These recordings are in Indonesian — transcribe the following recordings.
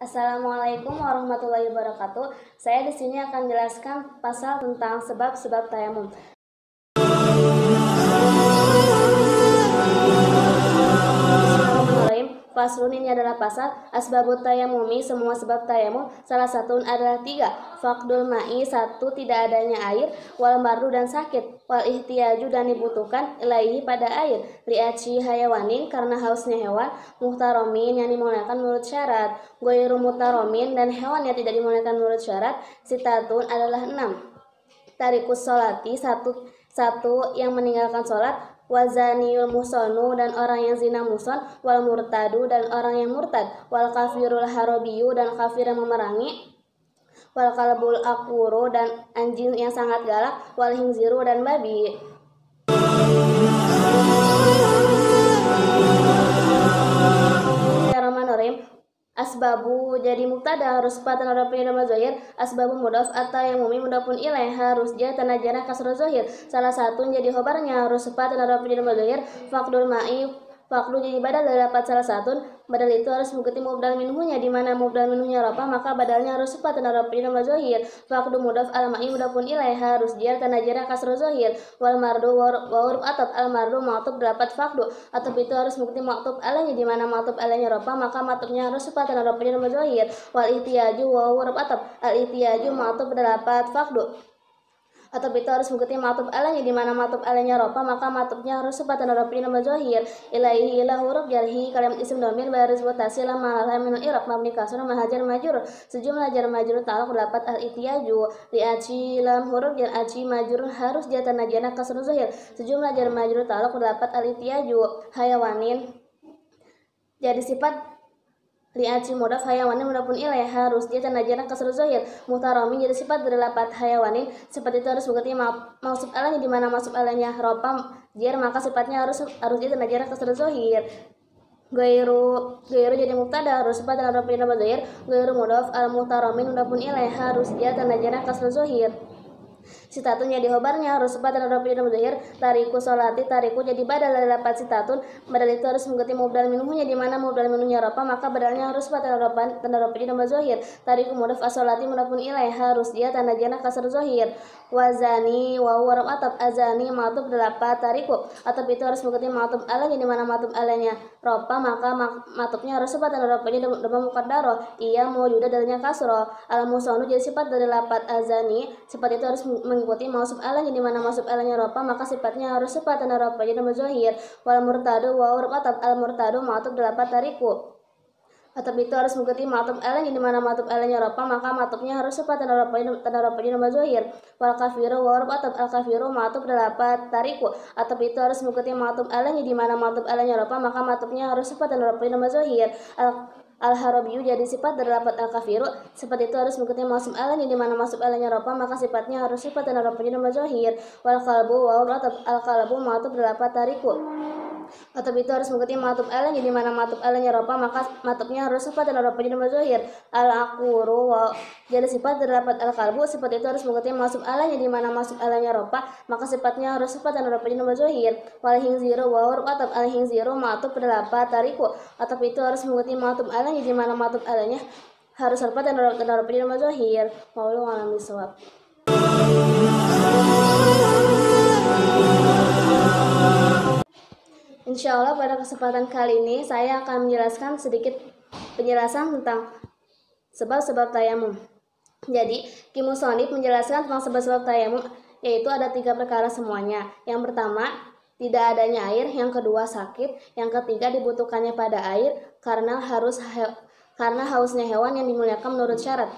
Assalamualaikum warahmatullahi wabarakatuh. Saya di sini akan menjelaskan pasal tentang sebab-sebab tayamum. Faslun ini adalah pasal asbabut tayamumi, semua sebab tayamum. Salah satu adalah 3. Faqdul ma'i, 1. Tidak adanya air. Wal mardu, dan sakit. Wal ihtiyaju, dan dibutuhkan. Ilaihi, pada air. Li'aci hayawanin, karena hausnya hewan. Muhtaromin, yang dimuliakan menurut syarat. Goiru muhtaromin, dan hewan yang tidak dimuliakan menurut syarat. Sitatun adalah 6. Tarikus sholati, satu yang meninggalkan sholat. Wazaniul musonu, dan orang yang zina muson. Wal murtadu, dan orang yang murtad. Wal kafirul harobiyu, dan kafir yang memerangi. Wal kalbul akuru, dan anjing yang sangat galak. Wal hingziru, dan babi. Bismillahirrahmanirrahim. Asbabu jadi mubtada harus sepatan huruf nama zahir. Asbabu mudhaf atau yang mumi mudhafun ilaih harus dia tanajana kasrah zahir. Salah satu jadi khobarnya harus sepatan huruf nama zahir. Faqdul ma'i, faqdu jadi badal dari dapat salah satu. Badal itu harus mengikuti mubdal minhunya, di mana mubdal minhunya rafa maka badalnya harus sepatan huruf nama zahir. Faqdu mudhaf al ma'i mudhafun ilaih harus dia tanajana kasrah zahir. Wal mardu wa huruf ataf al mardu ma'tuf dapat faqdu atau itu harus mengikuti ma'tuf alaihi, di mana ma'tuf alaihi rafa maka ma'tufnya harus sepatan huruf nama zahir. Wal ihtiyaju wa huruf ataf al ihtiyaju ma'tuf dapat faqdu atau itu harus mengikuti ma'tuf alaihi, di mana ma'tuf alaihi rafa maka ma'tufnya harus sepatan huruf nama zahir. Ilaihi ila huruf jarhi kalimat isim dhamir baris mutasil ma'al min al-i'rab mabni kasrah mahajar majrur sejumlah jar majrur ta'alluq dapat al-ihtiyaju. Li'aci lam huruf jar aci majrur harus dia tanajana kasrah zahir sejumlah jar majrur ta'alluq dapat al-ihtiyaju. Hayawanin jadi sifat li'aci mudhaf, hayawanin mudhafun ilaih harus dia tanajana kasrah zahir. Muhtaramin jadi sifat dari lapat hayawanin, sifat itu harus mengikuti mausuf alaihi, di mana mausuf alaihnya ropa jar maka sifatnya harus dia tanajana kasrah zahir. Gairu jadi mubtada harus sifat dan huruf nama zahir. Gairu mudhaf al muhtaramin mudhafun ilaih harus dia tanajana kasrah zahir. Sitatun jadi khobarnya harus sepatan huruf nama zahir. Tariku sholati, tariku jadi badal dari lapat sitatun. Badal itu harus mengikuti mubdal minhunya, di mana mubdal minhunya rafa maka badalnya harus sepatan huruf nama zahir. Tariku mudhaf as-sholati mudhafun ilaih harus dia tanda jana kasar zahir. Wazani wa huruf ataf azani ma'tuf dapat tariku atau itu harus mengikuti ma'tuf alaihi, di mana ma'tuf alaihnya rafa maka ma'tufnya harus sepatan huruf nama muqaddarah. Ia mawjudah dalilnya kasroh. Al musonu jadi sifat dari lapat azani, sifat itu harus mengikuti mausuf alaihi, di mana mausuf alaihi rafa maka sifatnya harus sepatan huruf nama zahir. Wal murtadu wa huruf ataf al murtadu ma'tuf dapat tariku atau itu harus mengikuti ma'tuf alaihi, di mana ma'tuf alaihi rafa maka ma'tufnya harus sepatan huruf nama zahir. Wal kafiru wa huruf ataf al kafiru ma'tuf dapat tariku atau itu harus mengikuti ma'tuf alaihi, di mana ma'tuf alaihi rafa maka ma'tufnya harus sepatan huruf nama zahir. Al-harabiyu jadi sifat dari lapat al-kafiru, sifat itu harus mengikuti mausuf alaihi, di mana mausuf alaihi rafa maka sifatnya harus sifat dan huruf nama zahir. Wal qalbu wa al-qalbu ma'tuf dapat tariku atau itu harus mengikuti ma'tuf alaihi, di mana ma'tuf alaihi rafa maka ma'tufnya harus sifat dan huruf nama zahir. Al-aquru wa jadi sifat dari lapat al-qalbu, sifat itu harus mengikuti mausuf alaihi, di mana mausuf alaihi rafa maka sifatnya harus sifat dan huruf nama zahir. Wal hingziru wa huruf ataf al-hingziru ma'tuf dapat tariku atau itu harus mengikuti ma'tuf alaihi, di mana ma'tuf alaihi harus sifat dan huruf nama zahir. Wallahu a'lam bishawab. Insya Allah pada kesempatan kali ini saya akan menjelaskan sedikit penjelasan tentang sebab-sebab tayamum. Jadi, Kimusonif menjelaskan tentang sebab-sebab tayamum, yaitu ada 3 perkara semuanya. Yang pertama, tidak adanya air. Yang kedua, sakit. Yang ketiga, dibutuhkannya pada air karena hausnya hewan yang dimuliakan menurut syarat.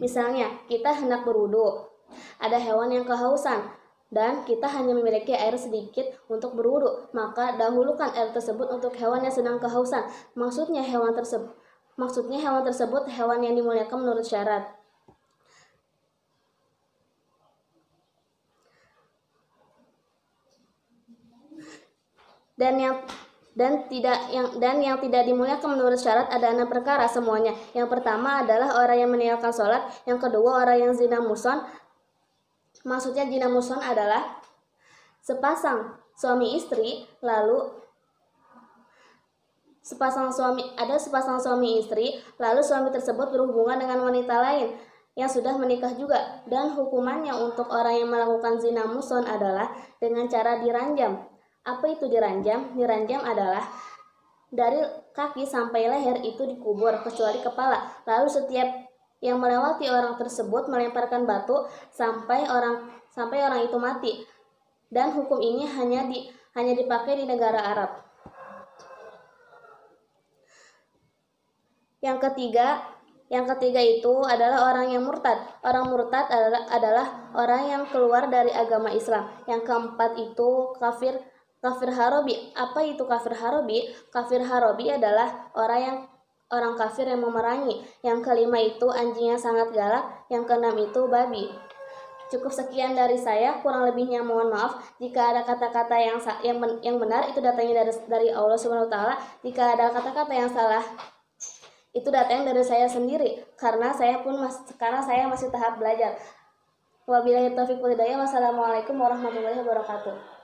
Misalnya, kita hendak berwudu, ada hewan yang kehausan dan kita hanya memiliki air sedikit untuk berwudu, maka dahulukan air tersebut untuk hewan yang sedang kehausan. Maksudnya hewan tersebut hewan yang dimuliakan menurut syarat. Dan yang tidak dimuliakan menurut syarat ada 6 perkara semuanya. Yang pertama adalah orang yang meninggalkan sholat. Yang kedua, orang yang zina muson. Maksudnya zina muson adalah sepasang suami istri lalu sepasang suami istri, lalu suami tersebut berhubungan dengan wanita lain yang sudah menikah juga, dan hukumannya untuk orang yang melakukan zina muhsan adalah dengan cara diranjam. Apa itu diranjam? Diranjam adalah dari kaki sampai leher itu dikubur kecuali kepala, lalu setiap yang melewati orang tersebut melemparkan batu sampai orang itu mati. Dan hukum ini hanya dipakai di negara Arab. Yang ketiga itu adalah orang yang murtad. Orang murtad adalah orang yang keluar dari agama Islam. Yang keempat itu kafir harobi. Apa itu kafir harobi? Kafir harobi adalah orang kafir yang memerangi. Yang kelima itu anjingnya sangat galak. Yang keenam itu babi. Cukup sekian dari saya, kurang lebihnya mohon maaf. Jika ada kata-kata yang benar, itu datangnya dari Allah Subhanahu wa taala. Jika ada kata-kata yang salah, itu datang dari saya sendiri, karena saya masih tahap belajar. Wabillahi taufiq wal hidayah. Wassalamualaikum warahmatullahi wabarakatuh.